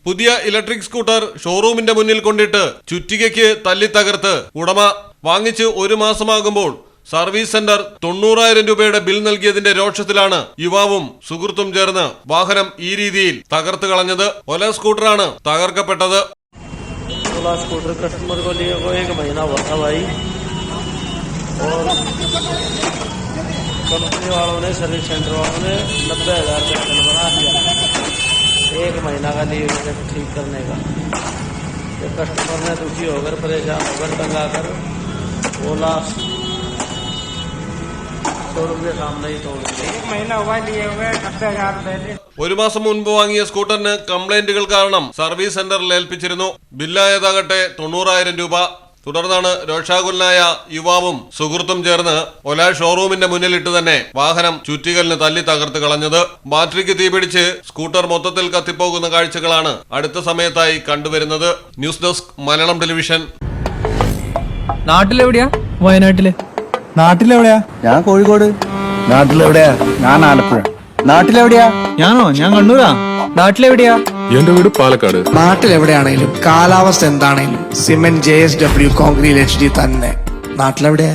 പുതിയ electric scooter ഷോറൂമിന്റെ മുന്നിൽ കൊണ്ടിട്ട് ചുറ്റികയ്ക്ക് തല്ലി തകർത്ത് ഉടമ വാങ്ങിച്ച് 1 മാസമാകുമ്പോൾ സർവീസ് സെന്റർ 90,000 രൂപയുടെ ബിൽ നൽകിയതിന്റെ രോഷത്തിലാണ് യുവാവും സുഹൃത്തും ചേർന്ന് വാഹനം ഈ രീതിയിൽ തകർത്ത് കളഞ്ഞത്. ഒല സ്കൂട്ടറാണ് തകർക്കപ്പെട്ടത്. स्कूटर कस्टमर को लिए 1 महीना हुआ था भाई, और कंपनी वालों ने सर्विस सेंटर वालों ने 90,000 का बिल बना दिया 1 महीना का लिए ठीक करने का। तो कस्टमर ने दुखी होकर परेशान होकर टंगा कर ओला शोरूम के सामने ही तोड़ दिया। 1 महीना हुआ लिए हुए 90,000 रुपए। 1 മാസം മുൻപ് വാങ്ങിയ സ്കൂട്ടറിന് കംപ്ലൈന്റുകൾ കാരണം സർവീസ് സെന്ററിൽ ഏൽപ്പിച്ചിരുന്നു. ബില്ലായതാകട്ടെ 90,000 രൂപ. തുടർന്നാണ് രോഷാകുലനായ യുവാവും സുഹൃത്തും ചേർന്ന് ഒല ഷോറൂമിന്റെ മുന്നിലിട്ട് തന്നെ വാഹനം ചുറ്റികലിന് തല്ലി തകർത്ത് കളഞ്ഞത്. ബാറ്ററിക്ക് തീപിടിച്ച് സ്കൂട്ടർ മൊത്തത്തിൽ കത്തിപ്പോകുന്ന കാഴ്ചകളാണ് അടുത്ത സമയത്തായി കണ്ടുവരുന്നത്. News desk Malayalam television. നാട്ടിലെവിടെയാ? വയനാട്ടില്. നാട്ടിലെവിടെയാ? ഞാൻ കോഴിക്കോട്. നാട്ടിലെവിടെയാ? ഞാൻ ആലപ്പുഴ. നാട്ടിലെവിടെയാ? ഞാനോ? ഞാൻ കണ്ണൂരാ. നാട്ടിലെവിടെയാ? എന്റെ വീട് പാലക്കാട്. നാട്ടിലെവിടെയാണേലും കാലാവസ്ഥ എന്താണേലും സിമെന്റ് JSW കോൺക്രീറ്റ് HD തന്നെ. നാട്ടിലെവിടെയാ?